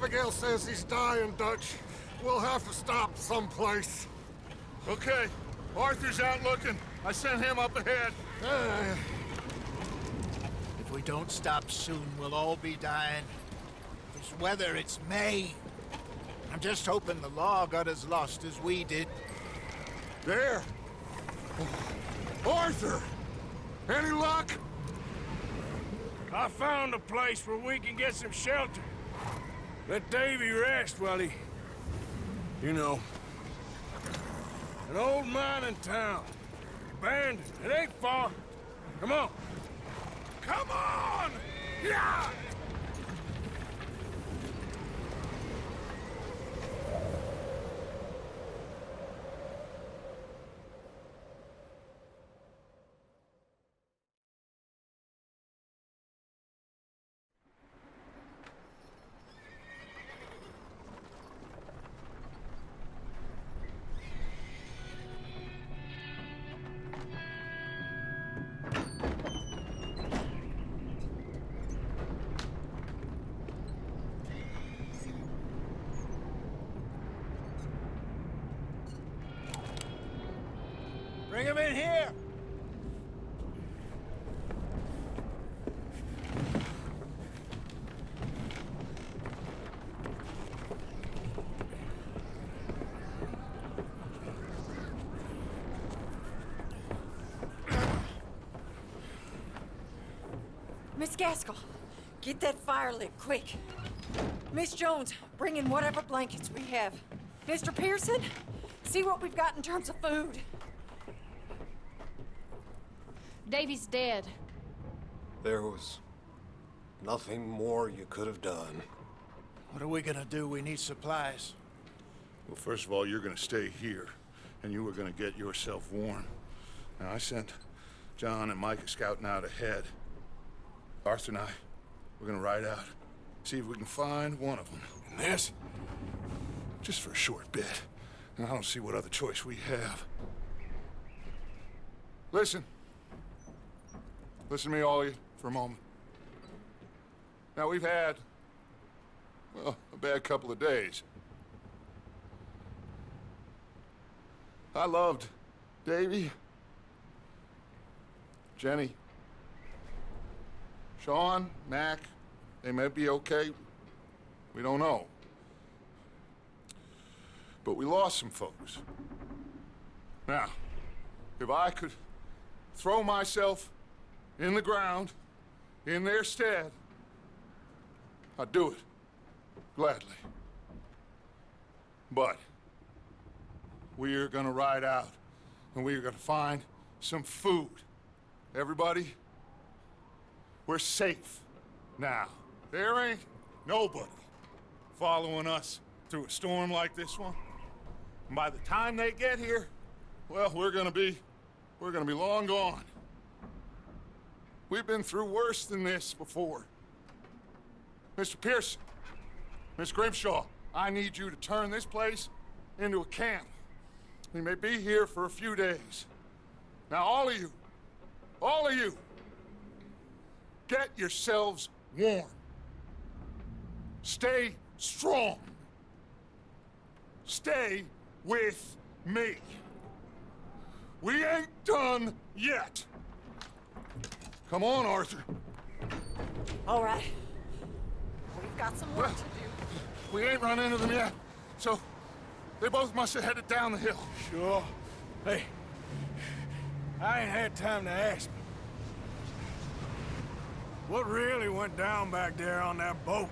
Abigail says he's dying, Dutch. We'll have to stop someplace. Okay, Arthur's out looking. I sent him up ahead. If we don't stop soon, we'll all be dying. This weather, it's May. I'm just hoping the law got as lost as we did. There! Arthur! Any luck? I found a place where we can get some shelter. Let Davy rest while he... You know. An old mining town. Abandoned. It ain't far. Come on. Come on! Yeah! Bring him in here! Miss Gaskell, get that fire lit, quick. Miss Jones, bring in whatever blankets we have. Mr. Pearson, see what we've got in terms of food. Davy's dead. There was nothing more you could have done. What are we gonna do? We need supplies. Well, first of all, you're gonna stay here, and you were gonna get yourself warm. Now, I sent John and Micah scouting out ahead. Arthur and I, we're gonna ride out, see if we can find one of them. And this, just for a short bit. And I don't see what other choice we have. Listen. Listen to me, all of you, for a moment. Now, we've had, well, a bad couple of days. I loved Davy, Jenny, Sean, Mac. They may be okay. We don't know. But we lost some folks. Now, if I could throw myself in the ground, in their stead, I'd do it, gladly. But we're gonna ride out, and we're gonna find some food. Everybody, we're safe now. There ain't nobody following us through a storm like this one. And by the time they get here, well, we're gonna be long gone. We've been through worse than this before. Mr. Pearson, Miss Grimshaw, I need you to turn this place into a camp. We may be here for a few days. Now, all of you, get yourselves warm. Stay strong. Stay with me. We ain't done yet. Come on, Arthur. All right. We've got some work to do. We ain't run into them yet, so they both must have headed down the hill. Sure. Hey, I ain't had time to ask. What really went down back there on that boat?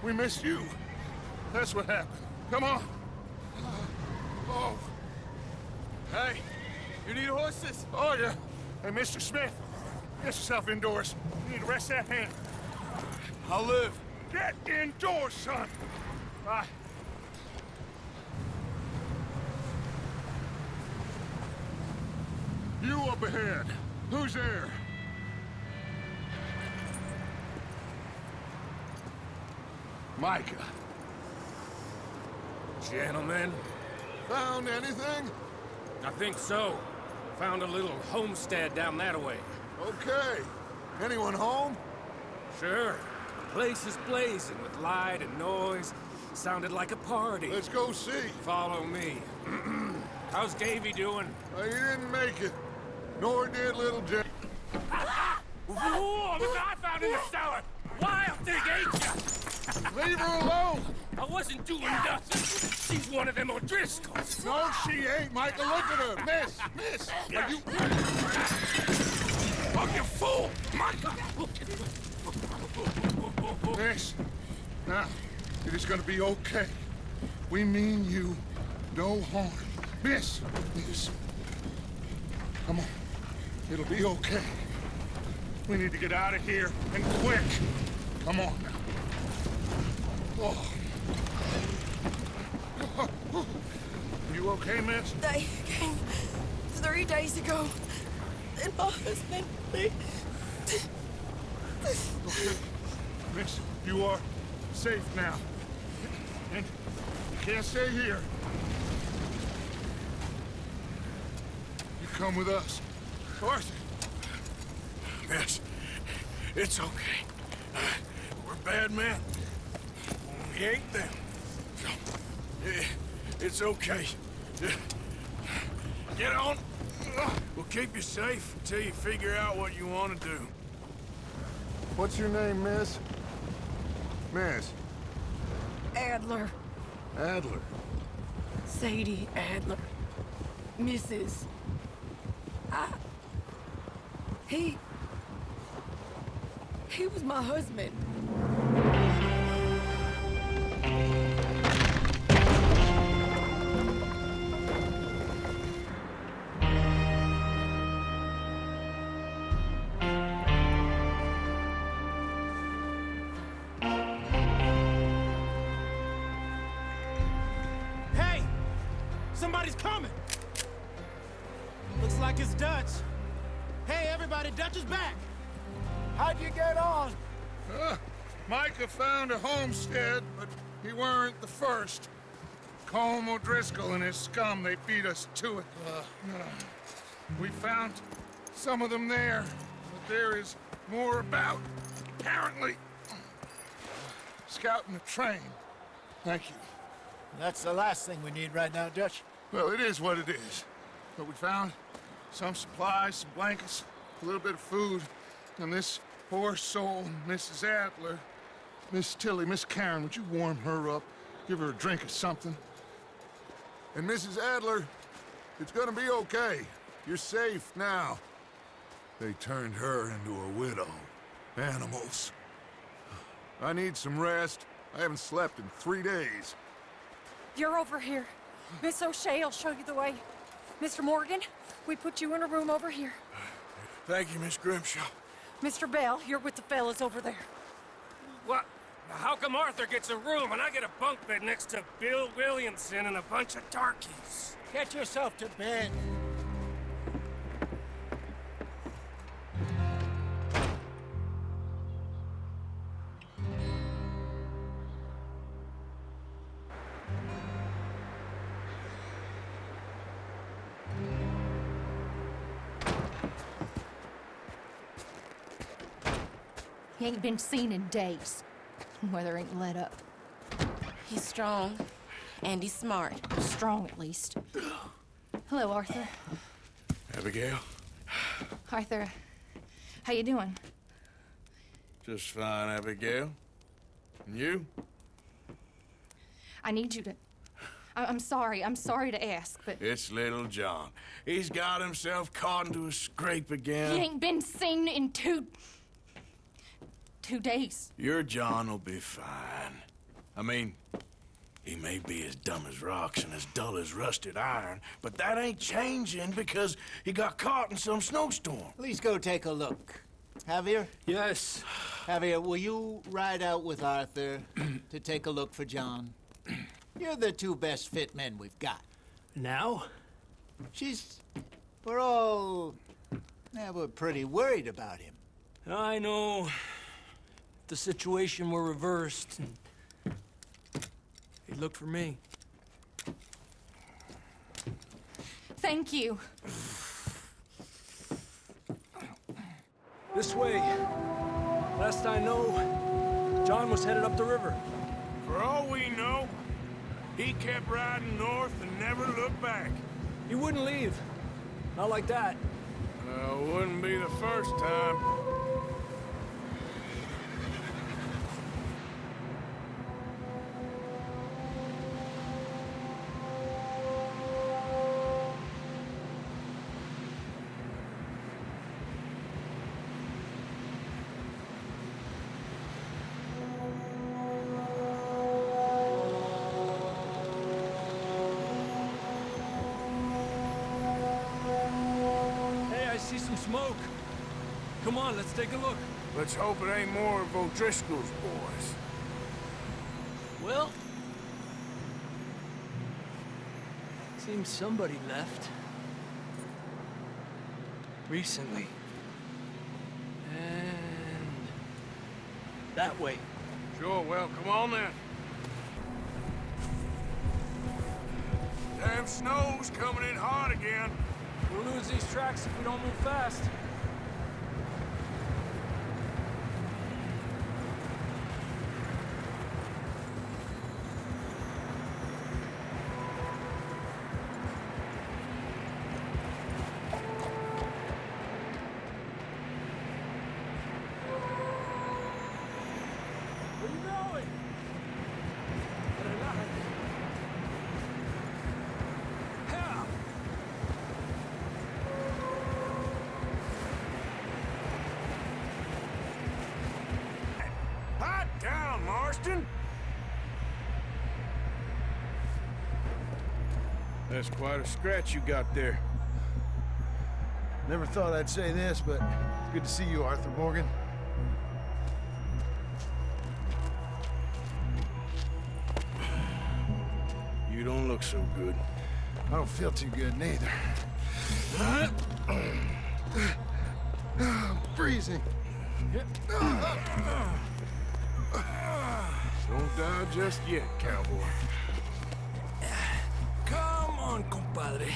We missed you. That's what happened. Come on. Oh. Hey, you need horses? Oh, yeah. Hey, Mr. Smith, get yourself indoors. You need to rest that hand. I'll live. Get indoors, son. Bye. You up ahead. Who's there? Micah. Gentlemen, Found anything? I think so. Found a little homestead down that way. Okay. Anyone home? Sure. Place is blazing with light and noise. Sounded like a party. Let's go see. Follow me. How's Davy doing? He didn't make it. Nor did little Jake. Whoa, the guy found in the cellar! Wild thing, ain't ya? Leave her alone! I wasn't doing nothing. She's one of them O'Driscolls. No, she ain't, Michael. Look at her. Miss, are you... Oh, you fool! Michael! Miss, now, it is gonna be okay. We mean you no harm. Miss. Come on. It'll be okay. We need to get out of here, and quick. Come on now. Oh. You okay, miss? They came 3 days ago. And my husband, Okay. Miss, you are safe now. And you can't stay here. You come with us. Arthur. Miss, it's okay. We're bad men. We ain't them. It's okay. Get on. We'll keep you safe until you figure out what you want to do. What's your name, miss? Miss. Adler. Adler. Sadie Adler. Mrs. He was my husband. Hey! Somebody's coming! Looks like it's Dutch. Hey, everybody, Dutch is back! How'd you get on? Micah found a homestead, but he weren't the first. Colm O'Driscoll and his scum, they beat us to it. We found some of them there, but there is more about, apparently. Scouting the train. Thank you. That's the last thing we need right now, Dutch. Well, it is what it is. But we found some supplies, some blankets, a little bit of food, and this poor soul, Mrs. Adler, Miss Tilly, Miss Karen, would you warm her up? Give her a drink or something? And Mrs. Adler, it's gonna be okay. You're safe now. They turned her into a widow. Animals. I need some rest. I haven't slept in 3 days. You're over here. Miss O'Shea will show you the way. Mr. Morgan, we put you in a room over here. Thank you, Miss Grimshaw. Mr. Bell, you're with the fellas over there. What? How come Arthur gets a room and I get a bunk bed next to Bill Williamson and a bunch of darkies? Get yourself to bed. He ain't been seen in days. Weather ain't let up. He's strong, and he's smart. Strong, at least. Hello, Arthur. Abigail? Arthur, how you doing? Just fine, Abigail. And you? I need you to... I'm sorry to ask, but... It's little John. He's got himself caught into a scrape again. He ain't been seen in 2 days. Your John will be fine. I mean, he may be as dumb as rocks and as dull as rusted iron, but that ain't changing because he got caught in some snowstorm. Please go take a look. Javier? Yes. Javier, will you ride out with Arthur to take a look for John? You're the 2 best fit men we've got. Now? We're pretty worried about him. I know. The situation were reversed, and he'd look for me. Thank you. This way. Last I know, John was headed up the river. For all we know, he kept riding north and never looked back. He wouldn't leave. Not like that. Wouldn't be the first time. See some smoke. Come on, let's take a look. Let's hope it ain't more of O'Driscoll's boys. Well, seems somebody left. Recently. And that way. Sure, well, come on then. Damn snow's coming in hard again. We'll lose these tracks if we don't move fast. Where you going? Hot down, Marston! That's quite a scratch you got there. Never thought I'd say this, but it's good to see you, Arthur Morgan. You don't look so good. I don't feel too good, neither. I'm freezing. Don't die just yet, cowboy. Come on, compadre.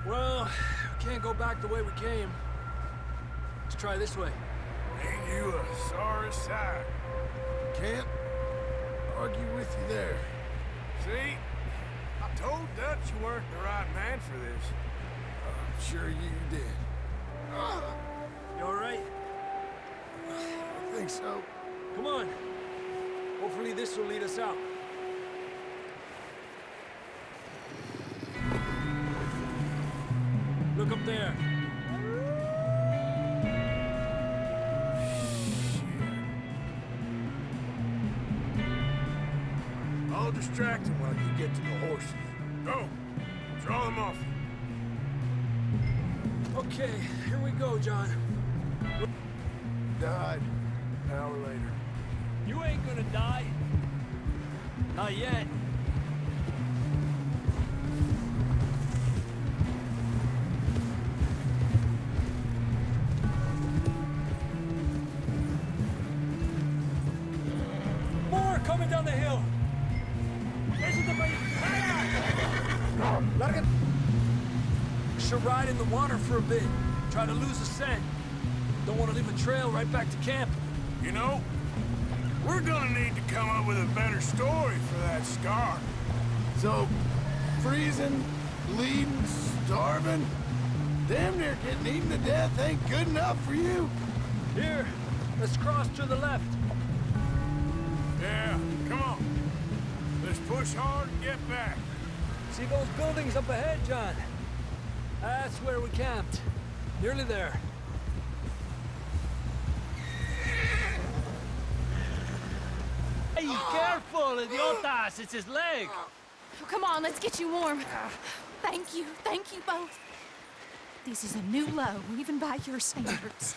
Well, we can't go back the way we came. Let's try this way. Ain't you a sorry sight? Can't argue with you there. See? I told Dutch you weren't the right man for this. I'm sure you did. You all right? I think so. Come on. Hopefully this will lead us out. Look up there. I'll distract him while you get to the horses. Go! Draw them off. Okay, here we go, John. Died an hour later. You ain't gonna die. Not yet. More coming down the hill. Isn't the way? Should ride in the water for a bit. Try to lose the scent. Don't want to leave a trail right back to camp. You know, we're gonna need to come up with a better story for that scar. So, freezing, bleeding, starving, damn near getting eaten to death ain't good enough for you? Here, let's cross to the left. Yeah, come on. Let's push hard and get back. See those buildings up ahead, John? That's where we camped. Nearly there. Hey, careful, idiotas! It's his leg! Oh, come on, let's get you warm. Thank you both. This is a new low, even by your standards.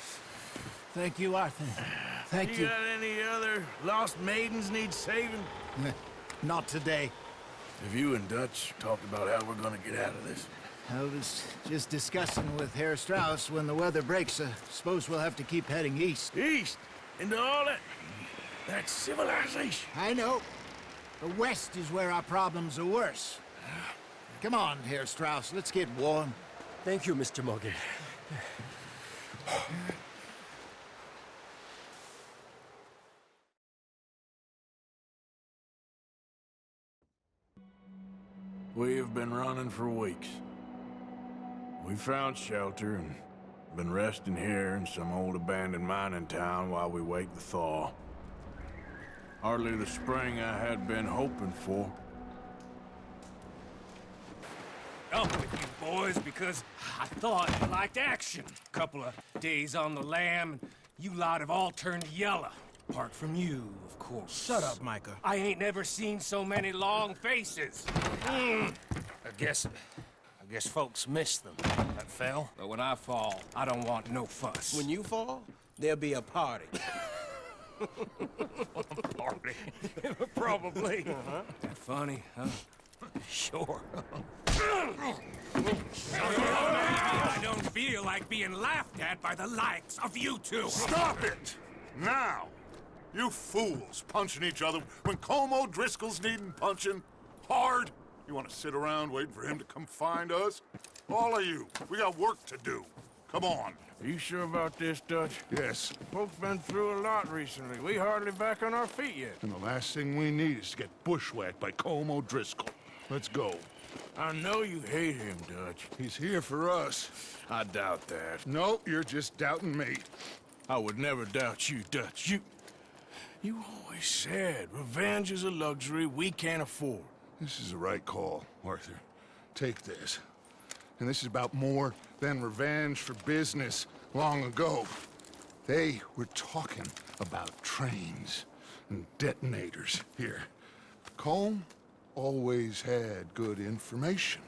Thank you, Arthur. Thank You got any other lost maidens need saving? Not today. Have you and Dutch talked about how we're gonna get out of this? I was just discussing with Herr Strauss when the weather breaks. Suppose we'll have to keep heading east. East? Into all that... That's civilization. I know. The west is where our problems are worse. Come on, Herr Strauss, let's get warm. Thank you, Mr. Morgan. We've been running for weeks. We found shelter and been resting here in some old abandoned mining town while we wait the thaw. Hardly the spring I had been hoping for. Up with you boys because I thought you liked action. Couple of days on the lam, and you lot have all turned yellow. Apart from you, of course. Shut up, Micah. I ain't never seen so many long faces. I guess folks miss them. That fell. But when I fall, I don't want no fuss. When you fall, there'll be a party. Party. Probably. That funny, huh? Sure. I don't feel like being laughed at by the likes of you two. Stop it! Now! You fools punching each other when Como Driscoll's needing punching. Hard! You want to sit around waiting for him to come find us? All of you, we got work to do. Come on. Are you sure about this, Dutch? Yes. Folks been through a lot recently. We hardly back on our feet yet. And the last thing we need is to get bushwhacked by Como Driscoll. Let's go. I know you hate him, Dutch. He's here for us. I doubt that. No, you're just doubting me. I would never doubt you, Dutch. You always said revenge is a luxury we can't afford. This is the right call, Arthur. Take this. And this is about more than revenge for business long ago. They were talking about trains and detonators here. Colm always had good information.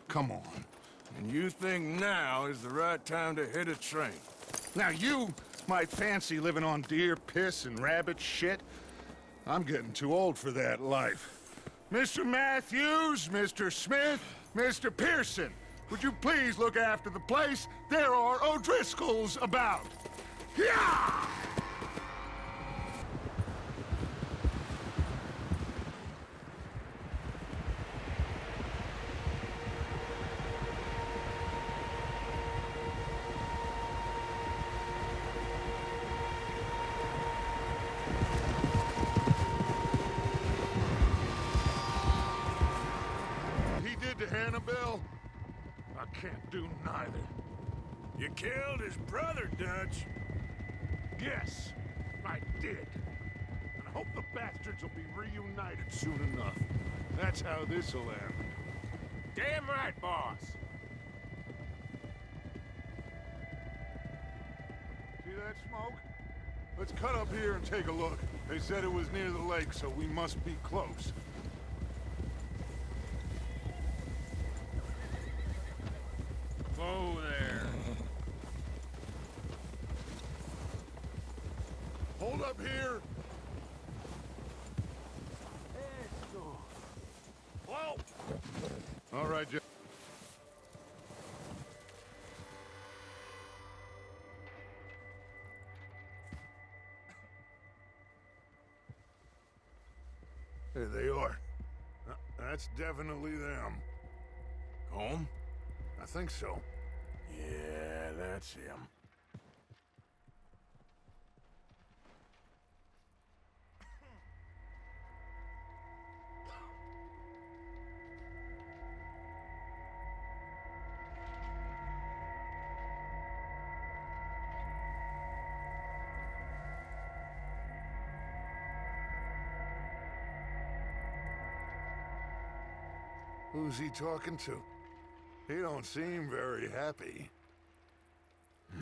Come on. And you think now is the right time to hit a train? Now you might fancy living on deer piss and rabbit shit. I'm getting too old for that life. Mr. Matthews, Mr. Smith, Mr. Pearson, would you please look after the place? There are O'Driscolls about. Yeah! Annabelle? I can't do neither. You killed his brother, Dutch. Yes, I did. And I hope the bastards will be reunited soon enough. That's how this'll end. Damn right, boss. See that smoke? Let's cut up here and take a look. They said it was near the lake, so we must be close. Whoa there. Hold up here. Whoa! All right, Jeff. There they are. That's definitely them. Home? I think so. Yeah, that's him. Who's he talking to? He don't seem very happy.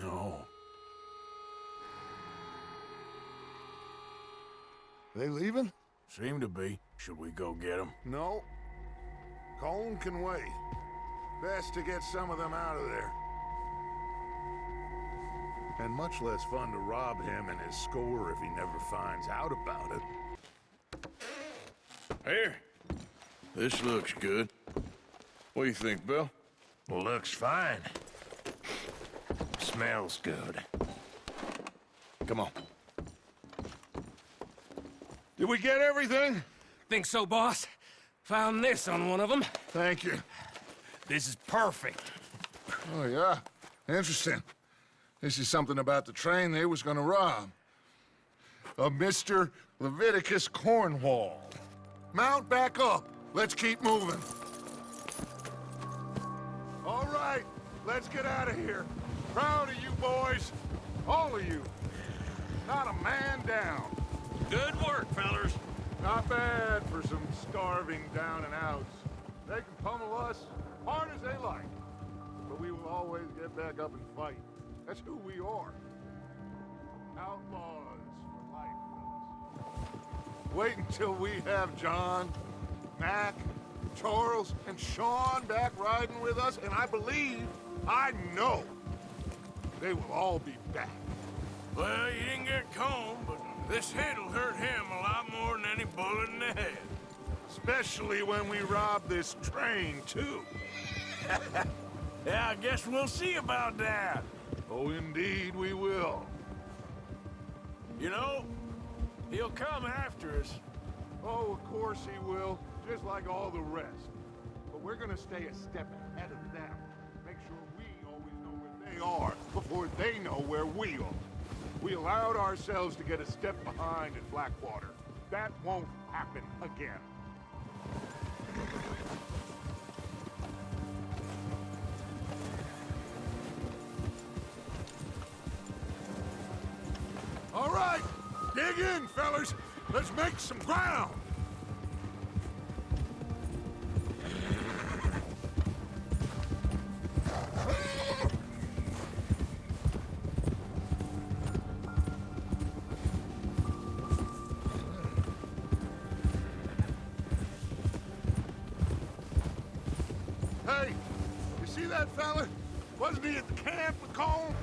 No. They leaving? Seem to be. Should we go get him? No. Colm can wait. Best to get some of them out of there. And much less fun to rob him and his score if he never finds out about it. Here. This looks good. What do you think, Bill? Looks fine. Smells good. Come on. Did we get everything? Think so, boss. Found this on one of them. Thank you. This is perfect. Oh, yeah? Interesting. This is something about the train they was gonna rob. A Mr. Leviticus Cornwall. Mount back up. Let's keep moving. All right, let's get out of here. Proud of you boys. All of you. Not a man down. Good work, fellers. Not bad for some starving down and outs. They can pummel us hard as they like. But we will always get back up and fight. That's who we are. Outlaws for life, fellas. Wait until we have John, Mac, Charles, and Sean back riding with us, and I know, they will all be back. Well, you didn't get Combe, but this hit'll hurt him a lot more than any bullet in the head. Especially when we rob this train, too. Yeah, I guess we'll see about that. Oh, indeed we will. You know, he'll come after us. Oh, of course he will, just like all the rest. But we're gonna stay a step ahead of them. Make sure we always know where they are before they know where we are. We allowed ourselves to get a step behind at Blackwater. That won't happen again. All right, dig in, fellas. Let's make some ground. Hey, you see that fella? Wasn't he at the camp with Colm?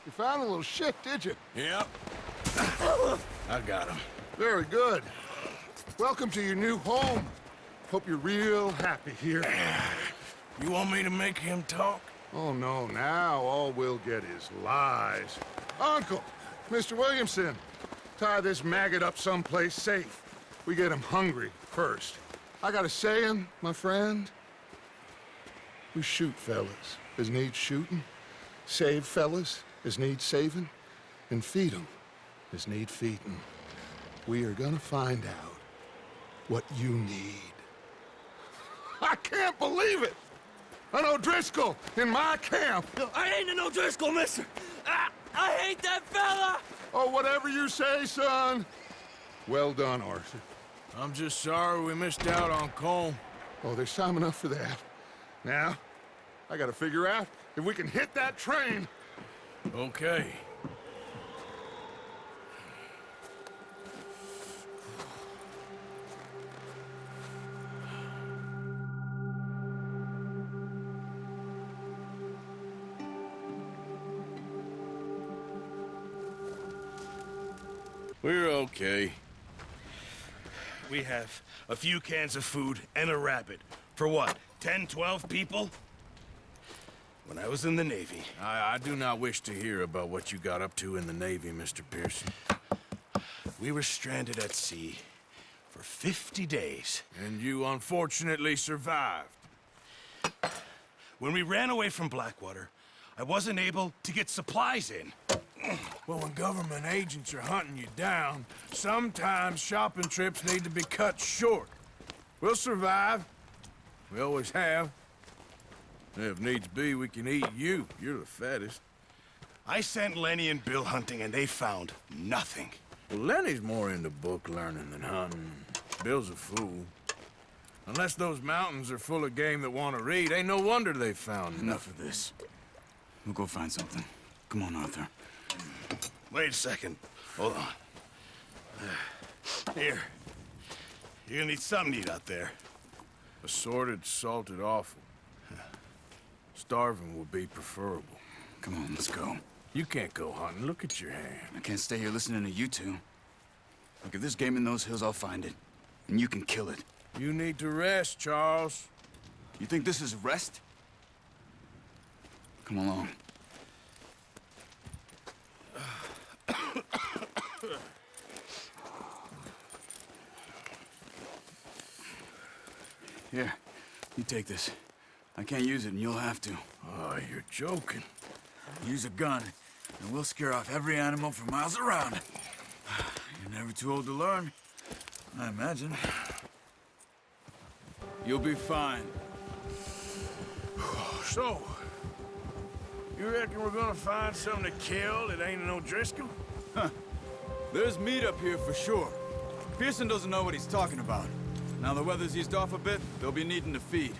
You found a little shit, did you? Yep. I got him. Very good. Welcome to your new home. Hope you're real happy here. You want me to make him talk? Oh, no, now all we'll get is lies. Uncle, Mr. Williamson, tie this maggot up someplace safe. We get him hungry first. I got a saying, my friend. We shoot fellas as need shooting, save fellas as need saving, and feed 'em as need feeding. We are gonna find out what you need. I can't believe it! An O'Driscoll in my camp! I ain't an O'Driscoll, mister! I hate that fella! Oh, whatever you say, son. Well done, Arthur. I'm just sorry we missed out on Combe. Oh, there's time enough for that. Now, I gotta figure out if we can hit that train. Okay. We're okay. We have a few cans of food and a rabbit. For what, 10, 12 people? When I was in the Navy... I do not wish to hear about what you got up to in the Navy, Mr. Pearson. We were stranded at sea for 50 days. And you unfortunately survived. When we ran away from Blackwater, I wasn't able to get supplies in. Well, when government agents are hunting you down, sometimes shopping trips need to be cut short. We'll survive. We always have. If needs be, we can eat you. You're the fattest. I sent Lenny and Bill hunting, and they found nothing. Well, Lenny's more into book learning than hunting. Bill's a fool. Unless those mountains are full of game that want to read, ain't no wonder they found Enough of this. We'll go find something. Come on, Arthur. Wait a second. Hold on. Here. You're gonna need something to eat out there. Assorted, salted offal. Starving would be preferable. Come on, let's go. You can't go hunting. Look at your hand. I can't stay here listening to you two. Look, if there's game in those hills, I'll find it. And you can kill it. You need to rest, Charles. You think this is rest? Come along. Here, you take this. I can't use it, and you'll have to. Oh, you're joking. Use a gun, and we'll scare off every animal for miles around. You're never too old to learn, I imagine. You'll be fine. So, you reckon we're gonna find something to kill that ain't no Driscoll? Huh. There's meat up here for sure. Pearson doesn't know what he's talking about. Now the weather's eased off a bit, they'll be needing to feed.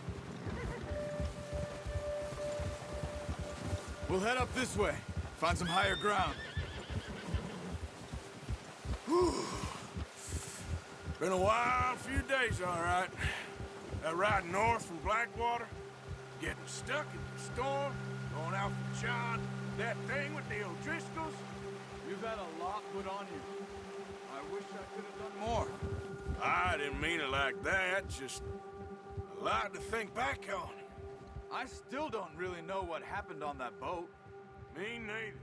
We'll head up this way. Find some higher ground. Been a wild few days, all right. That ride north from Blackwater, getting stuck in the storm, going out for John, that thing with the O'Driscolls. You've had a lot put on you. I wish I could have done more. I didn't mean it like that, just a lot to think back on. I still don't really know what happened on that boat. Me neither.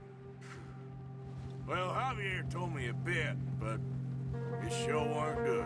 Well, Javier told me a bit, but it sure weren't good.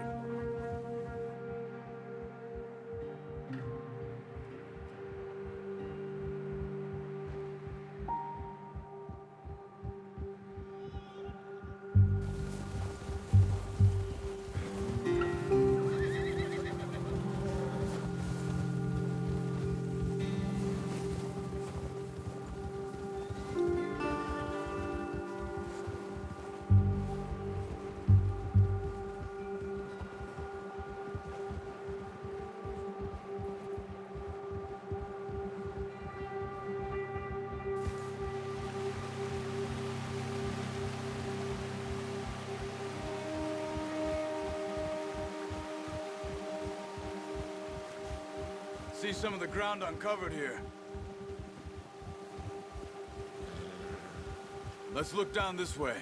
See some of the ground uncovered here. Let's look down this way.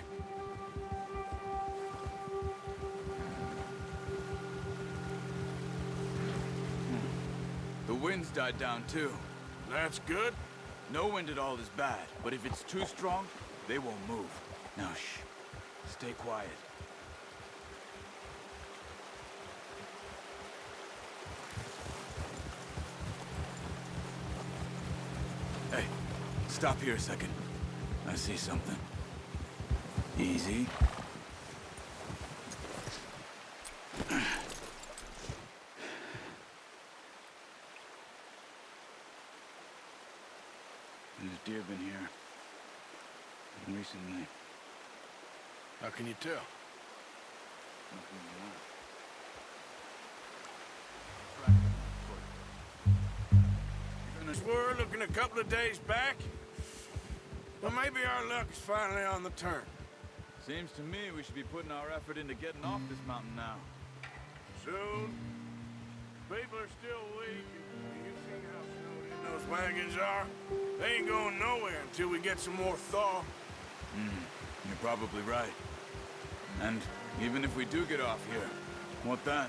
The wind's died down too. That's good. No wind at all is bad, but if it's too strong, they won't move. Now shh. Stay quiet. Hey, stop here a second. I see something. Easy. There's deer been here. Recently. How can you tell? Nothing We're looking a couple of days back, but maybe our luck is finally on the turn. Seems to me we should be putting our effort into getting off this mountain now. Soon. People are still weak. You see how snowed in those wagons are? They ain't going nowhere until we get some more thaw. You're probably right. And even if we do get off here, what then?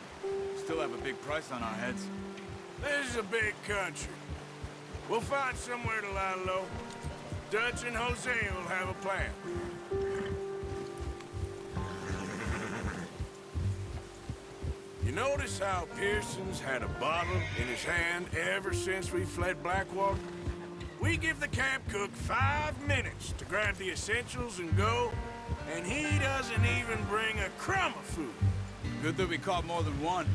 Still have a big price on our heads. This is a big country. We'll find somewhere to lie low. Dutch and Jose will have a plan. You notice how Pearson's had a bottle in his hand ever since we fled Blackwater? We give the camp cook 5 minutes to grab the essentials and go, and he doesn't even bring a crumb of food. Good that we caught more than one.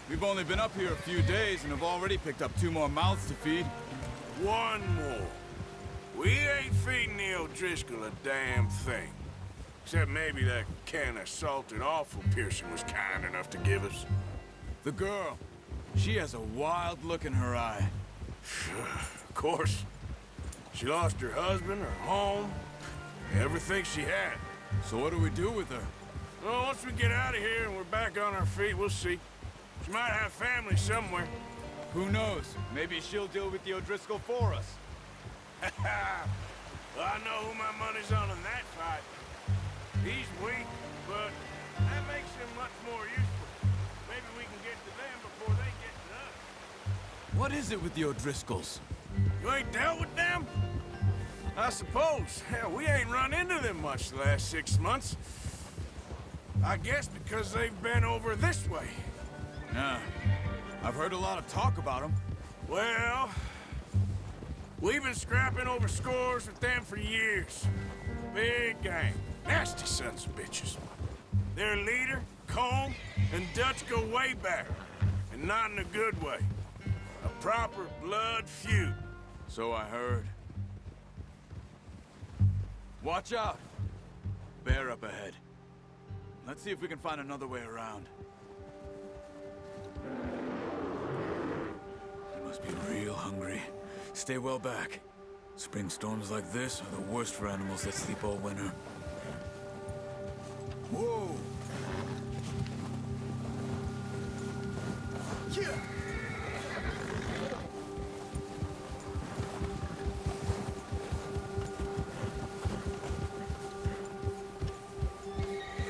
We've only been up here a few days and have already picked up 2 more mouths to feed. One more. We ain't feeding the O'Driscoll a damn thing. Except maybe that can of salted offal Pearson was kind enough to give us. The girl. She has a wild look in her eye. Of course. She lost her husband, her home, everything she had. So what do we do with her? Well, once we get out of here and we're back on our feet, we'll see. She might have family somewhere. Who knows? Maybe she'll deal with the O'Driscoll for us. Well, I know who my money's on in that fight. He's weak, but that makes him much more useful. Maybe we can get to them before they get to us. What is it with the O'Driscolls? You ain't dealt with them? I suppose. Hell, we ain't run into them much the last 6 months. I guess because they've been over this way. Yeah. I've heard a lot of talk about them. Well, we've been scrapping over scores with them for years. Big gang. Nasty sons of bitches. Their leader, Combe, and Dutch go way back. And not in a good way. A proper blood feud. So I heard. Watch out! Bear up ahead. Let's see if we can find another way around. They must be real hungry. Stay well back. Spring storms like this are the worst for animals that sleep all winter. Whoa! Yeah.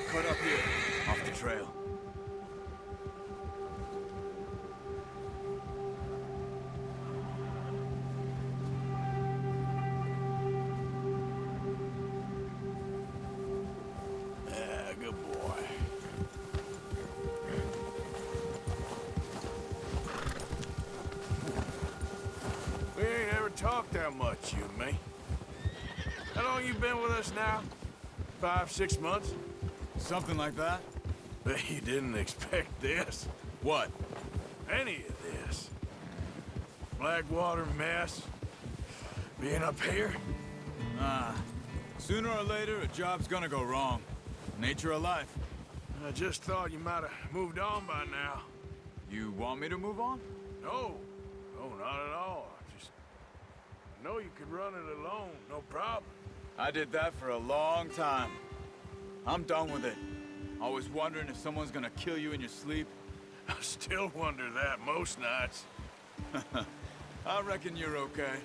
Cut up here, off the trail. Yeah, good boy. We ain't ever talked that much, you and me. How long you been with us now? 5, 6 months? Something like that? Bet you didn't expect this. What? Any of this. Blackwater mess. Being up here? Sooner or later, a job's gonna go wrong. Nature of life. I just thought you might have moved on by now. You want me to move on? No. No, not at all. I know you could run it alone, no problem. I did that for a long time. I'm done with it. Always wondering if someone's gonna kill you in your sleep. I still wonder that most nights. I reckon you're okay.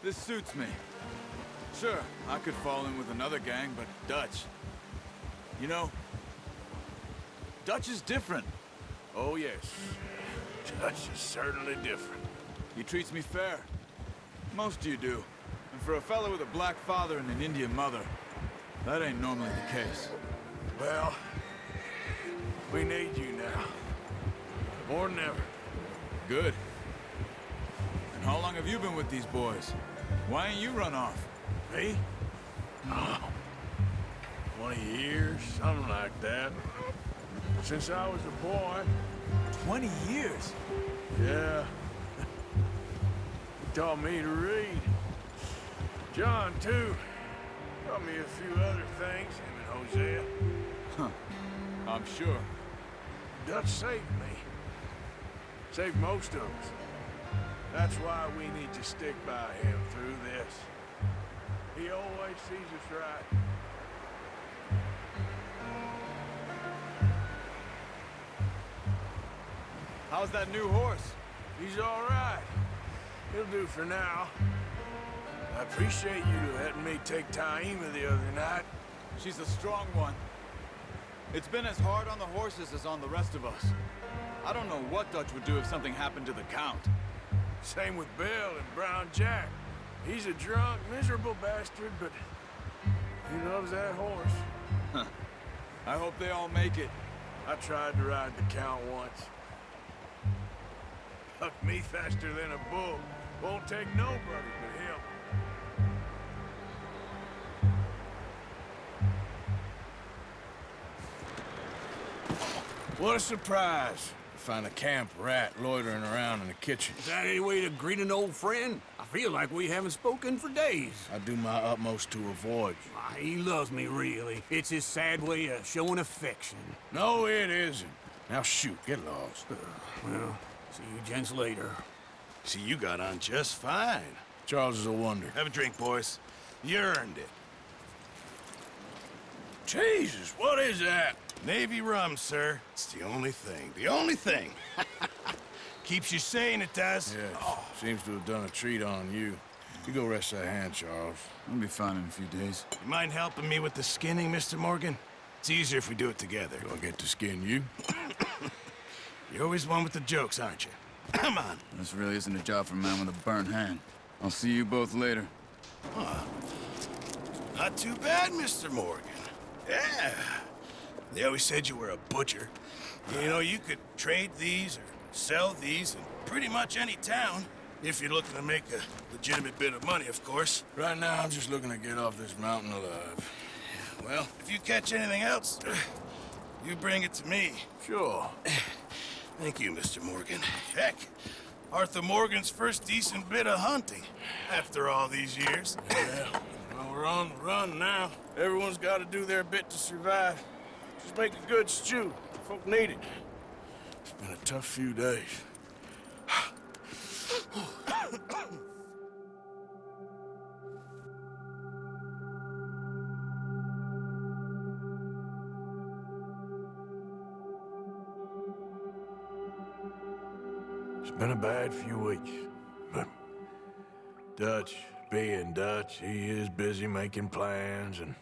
This suits me. Sure, I could fall in with another gang, but Dutch... You know, Dutch is different. Oh, yes. Dutch is certainly different. He treats me fair. Most of you do. And for a fella with a black father and an Indian mother, that ain't normally the case. Well, we need you now. More than ever. Good. And how long have you been with these boys? Why ain't you run off? Me? Oh, 20 years, something like that. Since I was a boy. 20 years? Yeah. He taught me to read. John, too. Taught me a few other things, him and Hosea. Huh. I'm sure. Dutch saved me. Saved most of us. That's why we need to stick by him through this. He always sees us right. How's that new horse? He's all right. He'll do for now. I appreciate you letting me take Taima the other night. She's a strong one. It's been as hard on the horses as on the rest of us. I don't know what Dutch would do if something happened to the Count. Same with Bill and Brown Jack. He's a drunk, miserable bastard, but he loves that horse. Huh. I hope they all make it. I tried to ride the Count once. Bucked me faster than a bull. Won't take nobody but him. What a surprise. Find a camp rat loitering around in the kitchen. Is that any way to greet an old friend? I feel like we haven't spoken for days. I do my utmost to avoid you. Why, he loves me, really. It's his sad way of showing affection. No, it isn't. Now shoot, get lost. Well, see you gents later. See, you got on just fine. Charles is a wonder. Have a drink, boys. You earned it. Jesus, what is that? Navy rum, sir. It's the only thing. The only thing. Keeps you sane, it does. Yeah, seems to have done a treat on you. You go rest that hand, Charles. I'll be fine in a few days. You mind helping me with the skinning, Mr. Morgan? It's easier if we do it together. Do I get to skin you? You're always one with the jokes, aren't you? Come on. This really isn't a job for a man with a burnt hand. I'll see you both later. Not too bad, Mr. Morgan. Yeah. They always said you were a butcher. You know, you could trade these or sell these in pretty much any town. If you're looking to make a legitimate bit of money, of course. Right now, I'm just looking to get off this mountain alive. Well, if you catch anything else, you bring it to me. Sure. Thank you, Mr. Morgan. Heck, Arthur Morgan's first decent bit of hunting after all these years. Yeah, well, we're on the run now. Everyone's got to do their bit to survive. Just make a good stew. Folk need it. It's been a tough few days. It's been a bad few weeks, but Dutch being Dutch, he is busy making plans, and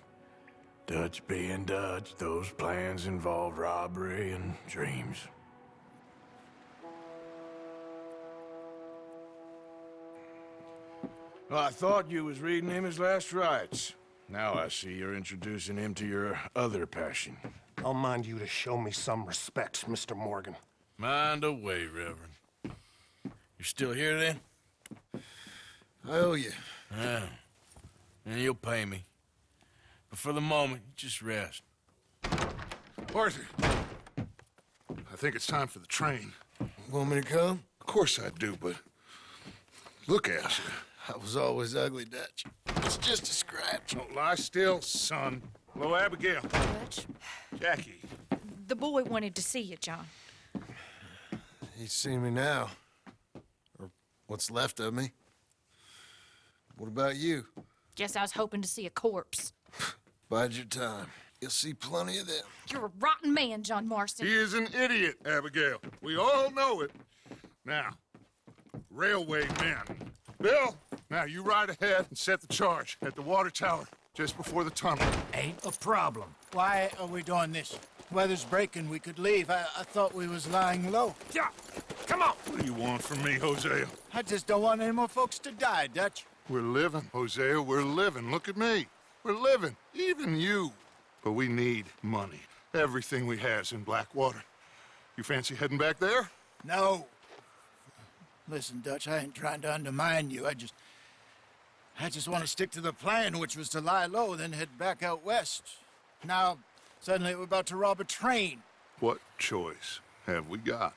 Dutch being Dutch, those plans involve robbery and dreams. Well, I thought you was reading him his last rites. Now I see you're introducing him to your other passion. I'll mind you to show me some respect, Mr. Morgan. Mind away, Reverend. You still here, then? I owe you. Yeah. And you'll pay me. But for the moment, just rest. Arthur, I think it's time for the train. Want me to come? Of course I do, but look at you. I was always ugly, Dutch. It's just a scratch. Don't lie still, son. Hello, Abigail. Dutch, Jackie. the boy wanted to see you, John. He's seen me now. Or what's left of me. What about you? Guess I was hoping to see a corpse. Bide your time. You'll see plenty of them. You're a rotten man, John Marston. He is an idiot, Abigail. We all know it. Now, railway men. Bill, now you ride ahead and set the charge at the water tower just before the tunnel. Ain't a problem. Why are we doing this? Weather's breaking, we could leave. I thought we was lying low. Yeah, come on. What do you want from me, Hosea? I just don't want any more folks to die, Dutch. We're living, Hosea, we're living. Look at me. We're living, even you. But we need money. Everything we has in Blackwater. You fancy heading back there? No. Listen, Dutch, I ain't trying to undermine you. I just want to stick to the plan, which was to lie low, then head back out west. Now, suddenly we're about to rob a train. What choice have we got?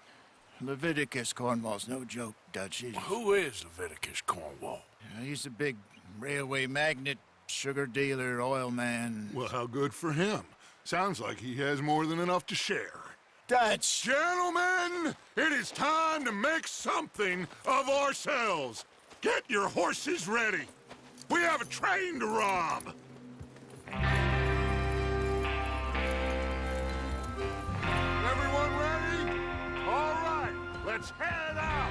Leviticus Cornwall's no joke, Dutch. Who is Leviticus Cornwall? He's a big railway magnate, sugar dealer, oil man. Well, how good for him. Sounds like he has more than enough to share. Dutch! Gentlemen, it is time to make something of ourselves. Get your horses ready. We have a train to rob. Everyone ready? All right, let's head out.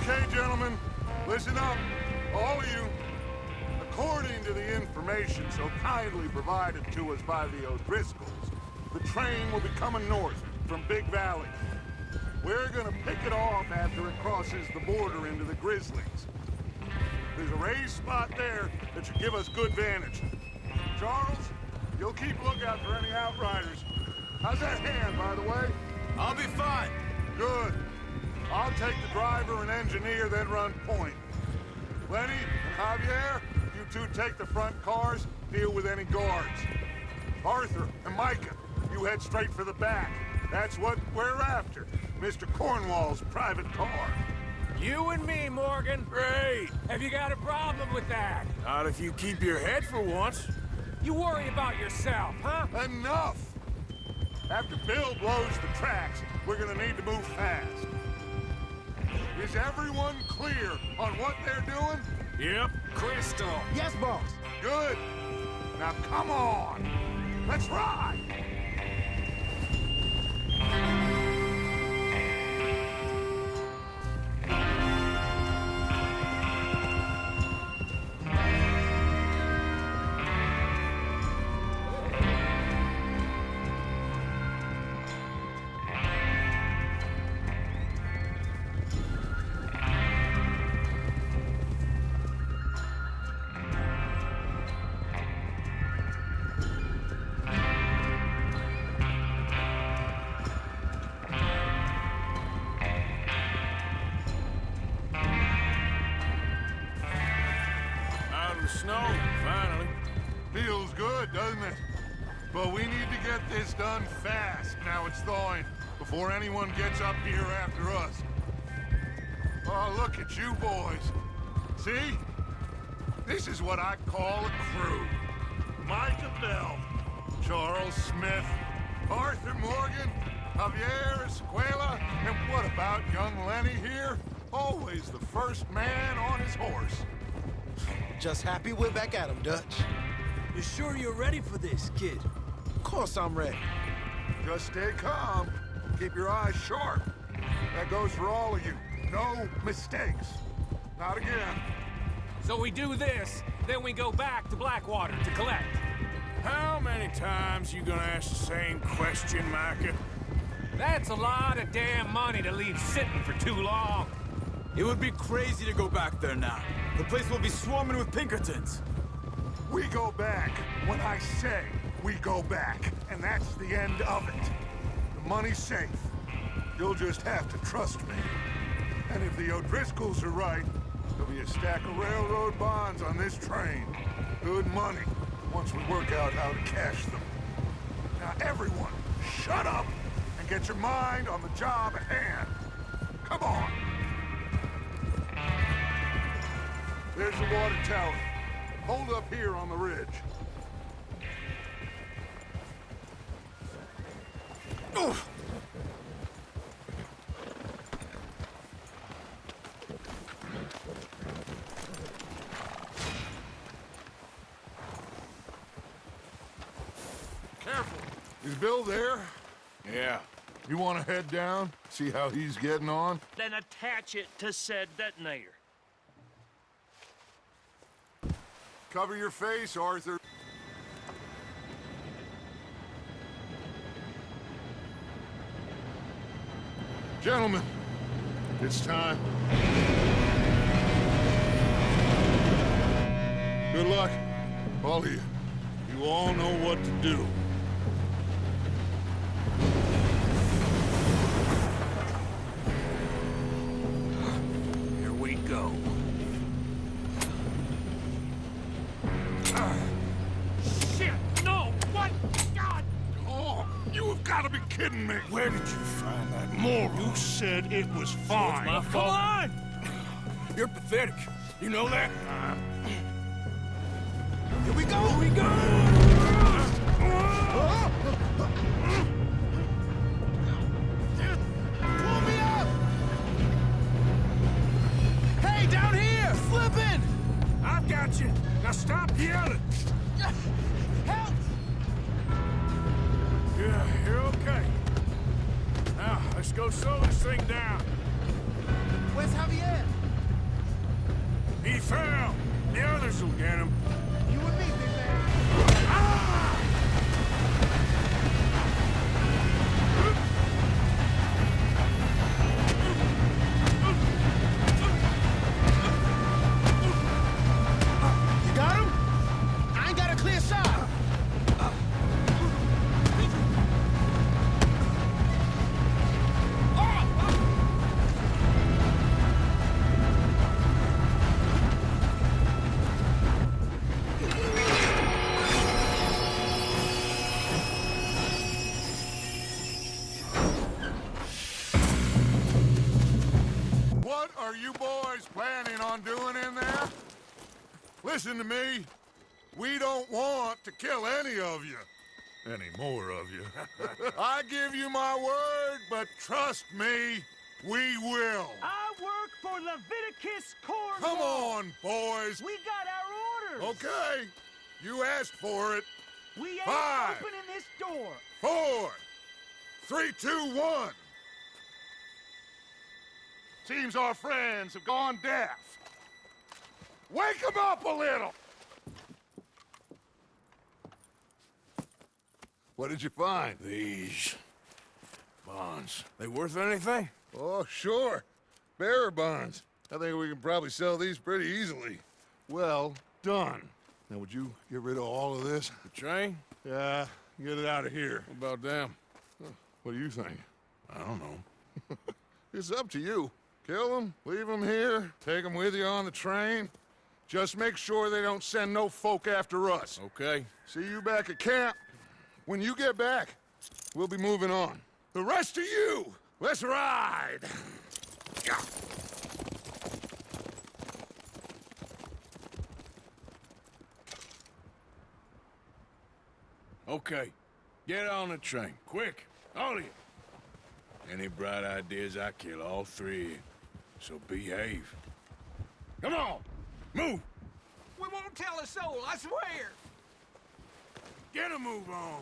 Okay, gentlemen, listen up, all of you. According to the information so kindly provided to us by the O'Driscolls, the train will be coming north from Big Valley. We're gonna pick it off after it crosses the border into the Grizzlies. There's a raised spot there that should give us good vantage. Charles, you'll keep lookout for any outriders. How's that hand, by the way? I'll be fine. Good. I'll take the driver and engineer, then run point. Lenny and Javier, you two take the front cars, deal with any guards. Arthur and Micah, you head straight for the back. That's what we're after. Mr. Cornwall's private car. You and me, Morgan. Great. Have you got a problem with that? Not if you keep your head for once. You worry about yourself, huh? Enough! After Bill blows the tracks, we're gonna need to move fast. Is everyone clear on what they're doing? Yep, crystal. Yes, boss. Good. Now come on. Let's ride. Snow, finally. Feels good, doesn't it? But we need to get this done fast, now it's thawing, before anyone gets up here after us. Oh, look at you boys. See? This is what I call a crew. Micah Bell, Charles Smith, Arthur Morgan, Javier Escuela, and what about young Lenny here? Always the first man on his horse. Just happy we're back at him, Dutch. You sure you're ready for this, kid? Of course I'm ready. Just stay calm. Keep your eyes sharp. That goes for all of you. No mistakes. Not again. So we do this, then we go back to Blackwater to collect. How many times you gonna ask the same question, Micah? That's a lot of damn money to leave sitting for too long. It would be crazy to go back there now. The place will be swarming with Pinkertons. We go back when I say we go back, and that's the end of it. The money's safe. You'll just have to trust me. And if the O'Driscolls are right, there'll be a stack of railroad bonds on this train. Good money, once we work out how to cash them. Now everyone, shut up and get your mind on the job at hand. Come on. There's the water tower. Hold up here on the ridge. Oof. Careful. Is Bill there? Yeah. You want to head down? See how he's getting on? Then attach it to said detonator. Cover your face, Arthur. Gentlemen, it's time. Good luck, all of you. You all know what to do. Here we go. Shit! No! What? God! Oh, you have got to be kidding me. Where did you find that moron? You said it was fine. My fault. Come on! You're pathetic. You know that? Here we go! Here we go! Pull me up! Hey, down here! Slipping! I've got you. Now stop yelling. Help! Yeah, you're okay. Now, let's go slow this thing down. Where's Javier? He fell. The others will get him. You and me, big man. boys planning on doing in there? Listen to me. We don't want to kill any of you. Any more of you. I give you my word, but trust me, we will. I work for Leviticus Cornwall. Come on, boys. We got our orders. Okay. You asked for it. We ain't 5, opening this door. 4, 3, 2, 1. Seems our friends have gone deaf. Wake them up a little! What did you find? These bonds. They worth anything? Oh, sure. Bearer bonds. I think we can probably sell these pretty easily. Well done. Now, would you get rid of all of this? The train? Yeah, get it out of here. What about them? What do you think? I don't know. It's up to you. Kill them, leave them here, take them with you on the train. Just make sure they don't send no folk after us. Okay. See you back at camp. When you get back, we'll be moving on. The rest of you, let's ride! Okay. Get on the train. Quick. All of you. Any bright ideas, I kill all three of you. So behave. Come on! Move! We won't tell a soul, I swear. Get a move on!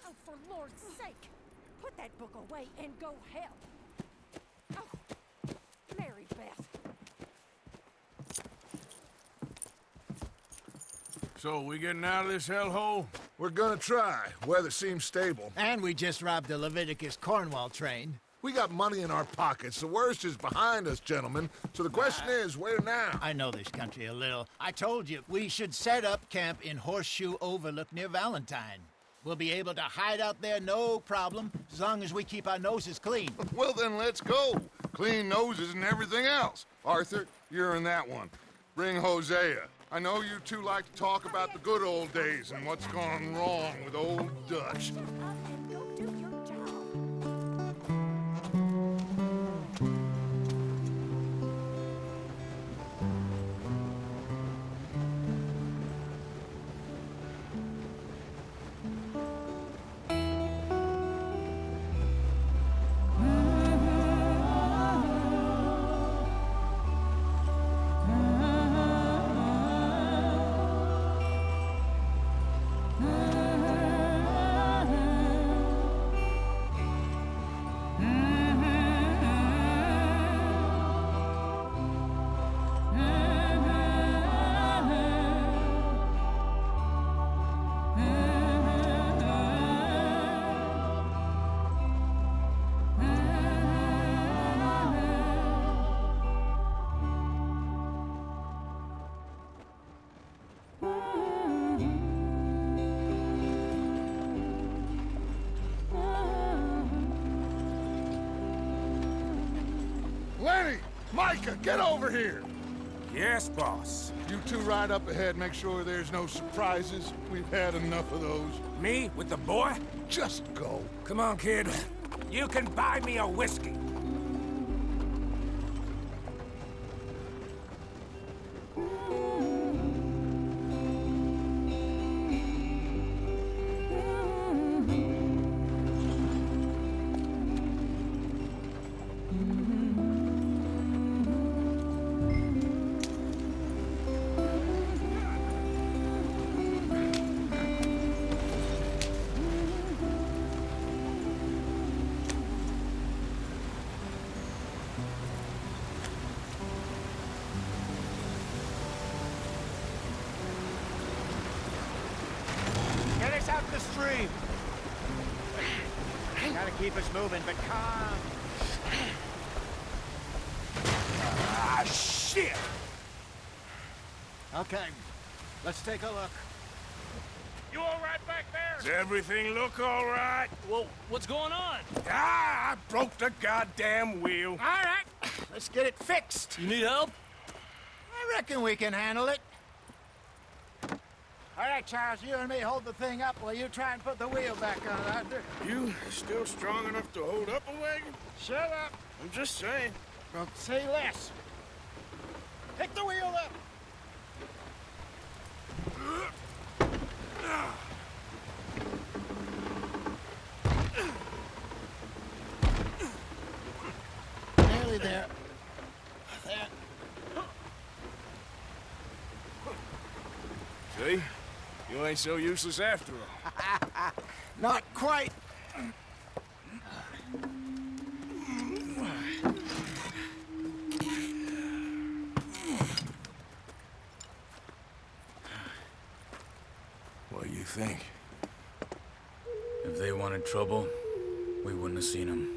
Oh, for Lord's sake, put that book away and go help. Oh, Mary Beth. So, we getting out of this hellhole? We're gonna try. Weather seems stable. And we just robbed the Leviticus Cornwall train. We got money in our pockets. The worst is behind us, gentlemen. So the question is, where now? I know this country a little. I told you, we should set up camp in Horseshoe Overlook near Valentine. We'll be able to hide out there, no problem, as long as we keep our noses clean. Well, then let's go. Clean noses and everything else. Arthur, you're in that one. Bring Hosea. I know you two like to talk about the good old days and what's gone wrong with old Dutch. And go do your job. Lenny! Micah, get over here! Yes, boss. You two ride up ahead, make sure there's no surprises. We've had enough of those. Me with the boy? Just go. Come on, kid. You can buy me a whiskey. Get us out the stream. Gotta keep us moving, but calm. Ah, shit! Okay, let's take a look. You all right back there? Does everything look all right? Well, what's going on? Ah, I broke the goddamn wheel. All right, let's get it fixed. You need help? I reckon we can handle it. All right, Charles, you and me hold the thing up while you try and put the wheel back on, Arthur. You still strong enough to hold up a wagon? Shut up. I'm just saying. Well, say less. Pick the wheel up. Nearly there. There. See? You ain't so useless after all. Not quite. What do you think? If they wanted trouble, we wouldn't have seen them.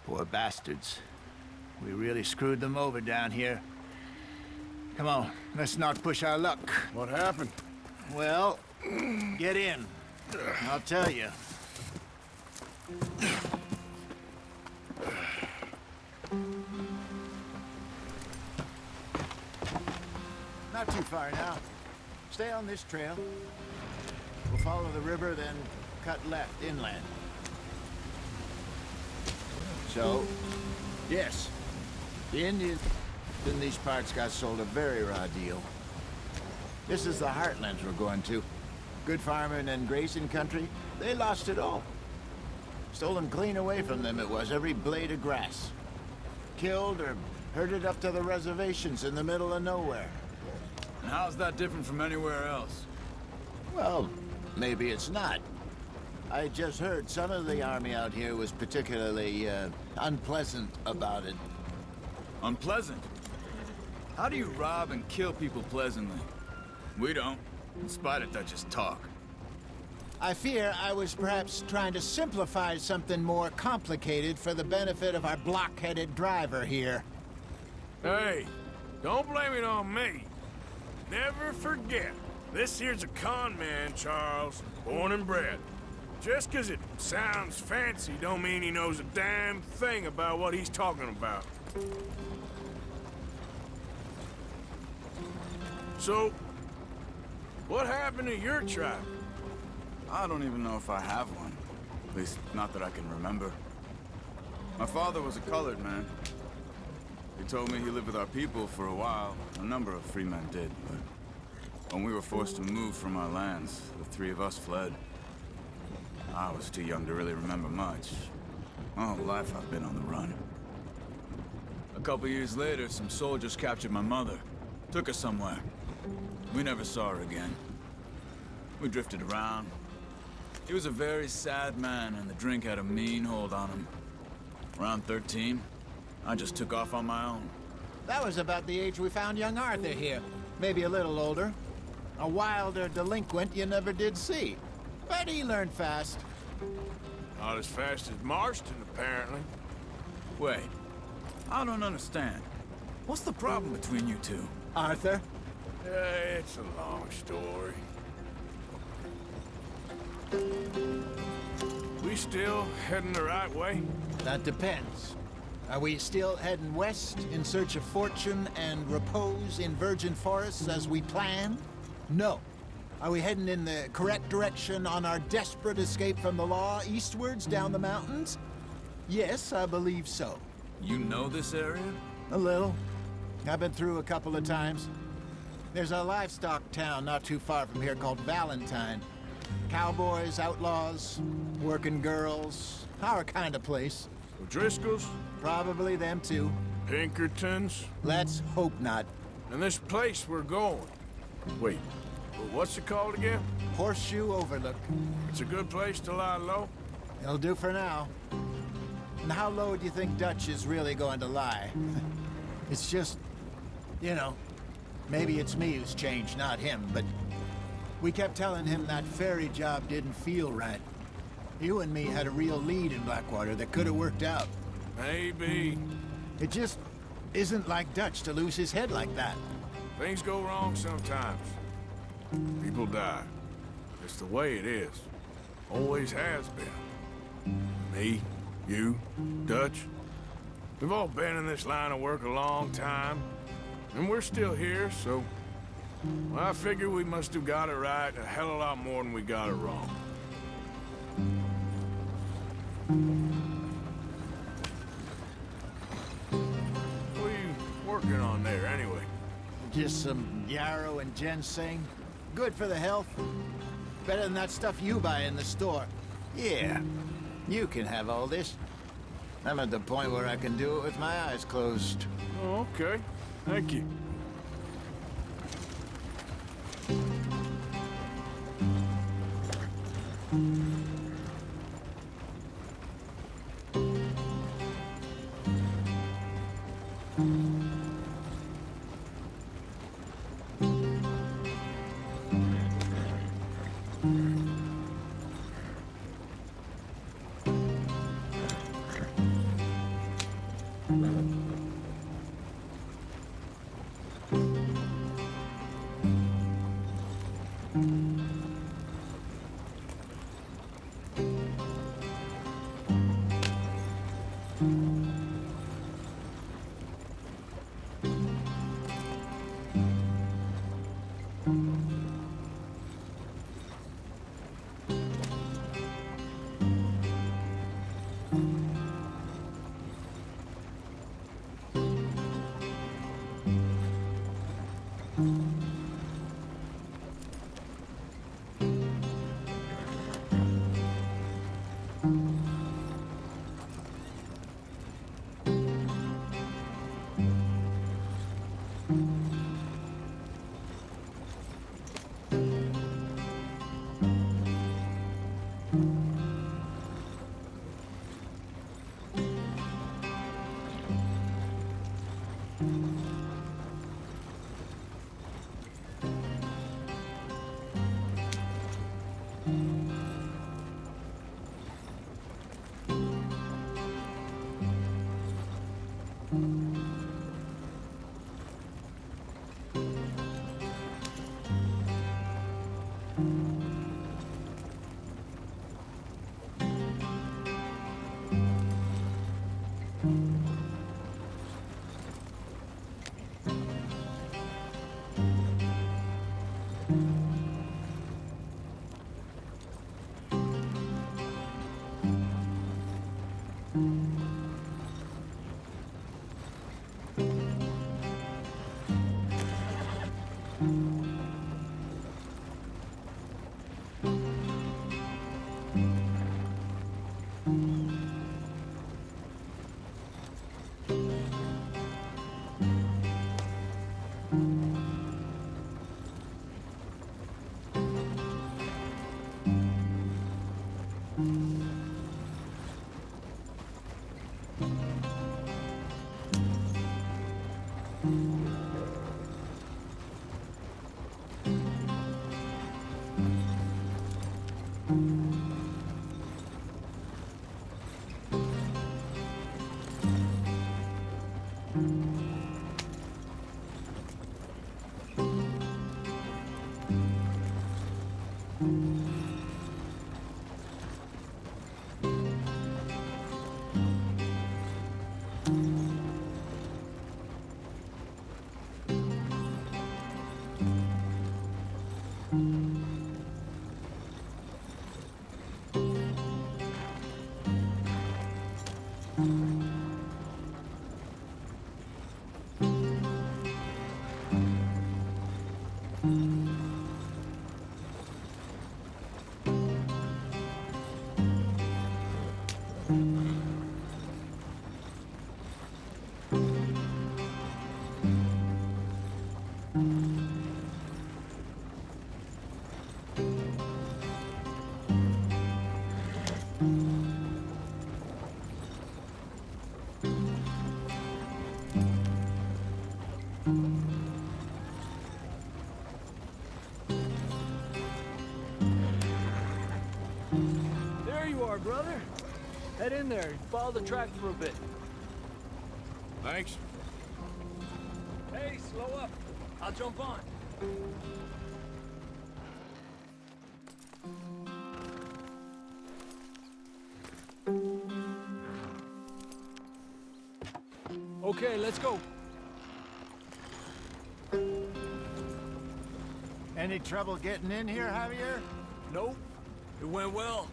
Poor bastards. We really screwed them over down here. Come on, let's not push our luck. What happened? Well, get in. I'll tell you. Not too far now. Stay on this trail. We'll follow the river, then cut left inland. So, yes, the Indians in these parts got sold a very raw deal. This is the heartlands we're going to. Good farming and grazing country, they lost it all. Stolen clean away from them it was, every blade of grass. Killed or herded up to the reservations in the middle of nowhere. And how's that different from anywhere else? Well, maybe it's not. I just heard some of the army out here was particularly, unpleasant about it. Unpleasant? How do you rob and kill people pleasantly? We don't, in spite of Dutch's talk. I fear I was perhaps trying to simplify something more complicated for the benefit of our block-headed driver here. Hey, don't blame it on me. Never forget, this here's a con man, Charles, born and bred. Just 'cause it sounds fancy don't mean he knows a damn thing about what he's talking about. So, what happened to your tribe? I don't even know if I have one. At least, not that I can remember. My father was a colored man. He told me he lived with our people for a while. A number of free men did, but when we were forced to move from our lands, the three of us fled. I was too young to really remember much. My whole life I've been on the run. A couple years later, some soldiers captured my mother. Took her somewhere. We never saw her again. We drifted around. He was a very sad man, and the drink had a mean hold on him. Around 13, I just took off on my own. That was about the age we found young Arthur here. Maybe a little older. A wilder delinquent you never did see. But he learned fast. Not as fast as Marston, apparently. Wait, I don't understand. What's the problem between you two? Arthur? It's a long story. We still heading the right way? That depends. Are we still heading west in search of fortune and repose in virgin forests as we planned? No. Are we heading in the correct direction on our desperate escape from the law eastwards down the mountains? Yes, I believe so. You know this area? A little. I've been through a couple of times. There's a livestock town not too far from here called Valentine. Cowboys, outlaws, working girls, our kind of place. O'Driscoll's? Probably them too. Pinkertons? Let's hope not. And this place we're going. Wait, what's it called again? Horseshoe Overlook. It's a good place to lie low? It'll do for now. And how low do you think Dutch is really going to lie? It's just, you know, maybe it's me who's changed, not him, but we kept telling him that ferry job didn't feel right. You and me had a real lead in Blackwater that could have worked out. Maybe. It just isn't like Dutch to lose his head like that. Things go wrong sometimes. People die. It's the way it is. Always has been. Me, you, Dutch. We've all been in this line of work a long time. And we're still here, so... well, I figure we must have got it right a hell of a lot more than we got it wrong. What are you working on there, anyway? Just some yarrow and ginseng. Good for the health. Better than that stuff you buy in the store. Yeah, you can have all this. I'm at the point where I can do it with my eyes closed. Oh, okay. Thank you. Head in there and follow the track for a bit. Thanks. Hey, slow up. I'll jump on. Okay, let's go. Any trouble getting in here, Javier? Nope. It went well.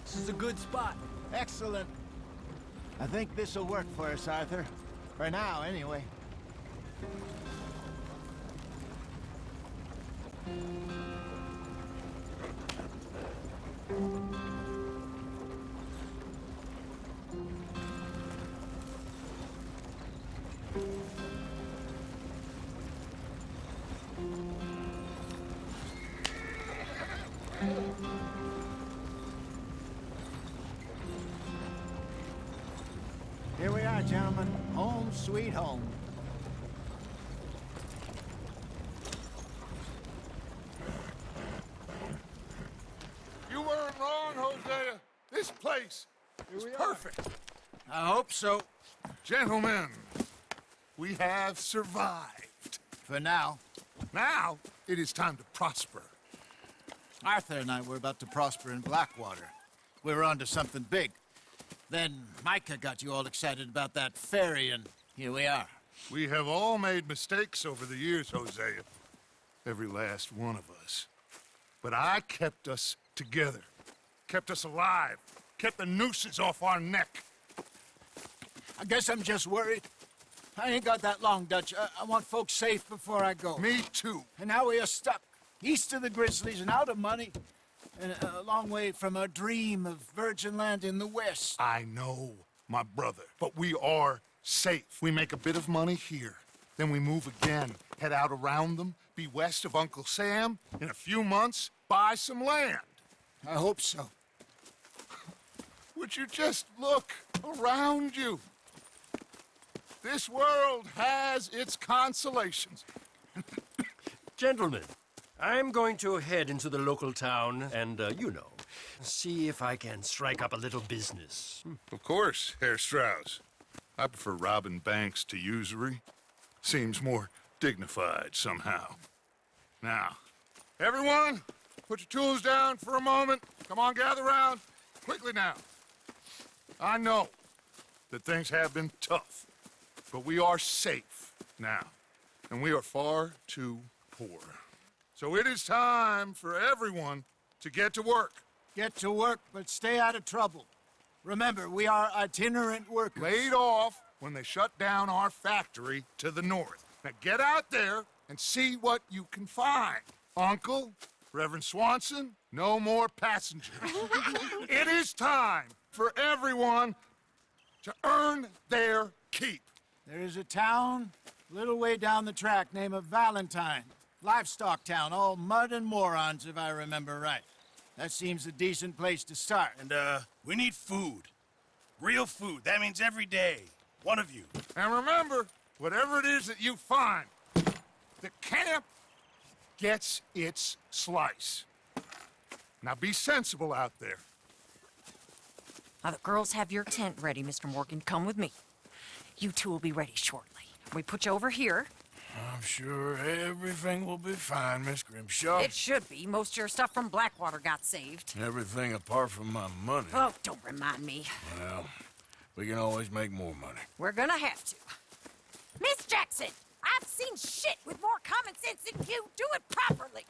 This is a good spot. Excellent. I think this'll work for us, Arthur. For now, anyway. Here we are, gentlemen. Home sweet home. You weren't wrong, Hosea. This place is perfect. I hope so. Gentlemen, we have survived. For now. Now, it is time to prosper. Arthur and I were about to prosper in Blackwater. We were onto something big. Then Micah got you all excited about that ferry, and here we are. We have all made mistakes over the years, Hosea. Every last one of us. But I kept us together. Kept us alive. Kept the nooses off our neck. I guess I'm just worried. I ain't got that long, Dutch. I want folks safe before I go. Me too. And now we are stuck. East of the Grizzlies and out of money. And a long way from our dream of virgin land in the west. I know, my brother. But we are safe. We make a bit of money here. Then we move again. Head out around them. Be west of Uncle Sam. In a few months, buy some land. I hope so. Would you just look around you? This world has its consolations. Gentlemen, I'm going to head into the local town and, see if I can strike up a little business. Of course, Herr Strauss. I prefer robbing banks to usury. Seems more dignified somehow. Now, everyone, put your tools down for a moment. Come on, gather round. Quickly now. I know that things have been tough, but we are safe now, and we are far too poor. So it is time for everyone to get to work. Get to work, but stay out of trouble. Remember, we are itinerant workers. Laid off when they shut down our factory to the north. Now get out there and see what you can find. Uncle, Reverend Swanson, no more passengers. It is time for everyone to earn their keep. There is a town a little way down the track named Valentine. Livestock town, all mud and morons, if I remember right. That seems a decent place to start. And, we need food. Real food. That means every day. One of you. And remember, whatever it is that you find, the camp gets its slice. Now be sensible out there. Now, the girls have your tent ready, Mr. Morgan. Come with me. You two will be ready shortly. We put you over here. I'm sure everything will be fine, Miss Grimshaw. It should be. Most of your stuff from Blackwater got saved. Everything apart from my money. Oh, don't remind me. Well, we can always make more money. We're gonna have to. Miss Jackson, I've seen shit with more common sense than you. Do it properly.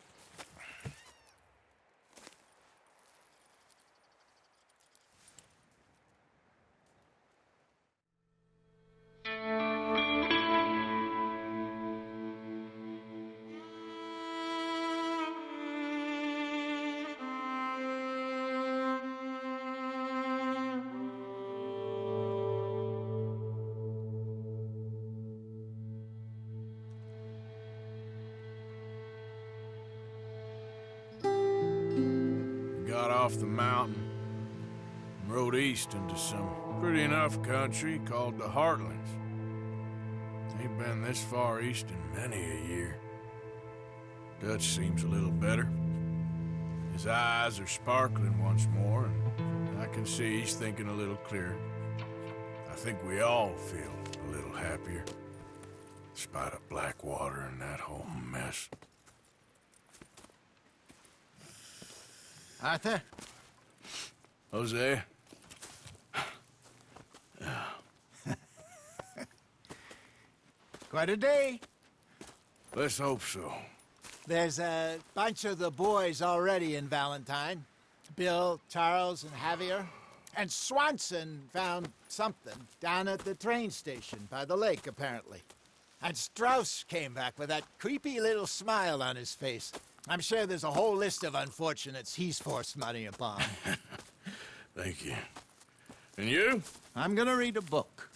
Got off the mountain and rode east into some pretty enough country called the Heartlands. Ain't been this far east in many a year. Dutch seems a little better. His eyes are sparkling once more, and I can see he's thinking a little clearer. I think we all feel a little happier. Despite of Blackwater and that whole mess. Arthur? Jose? Quite a day. Let's hope so. There's a bunch of the boys already in Valentine. Bill, Charles, and Javier. And Swanson found something down at the train station by the lake, apparently. And Strauss came back with that creepy little smile on his face. I'm sure there's a whole list of unfortunates he's forced money upon. Thank you. And you? I'm gonna read a book.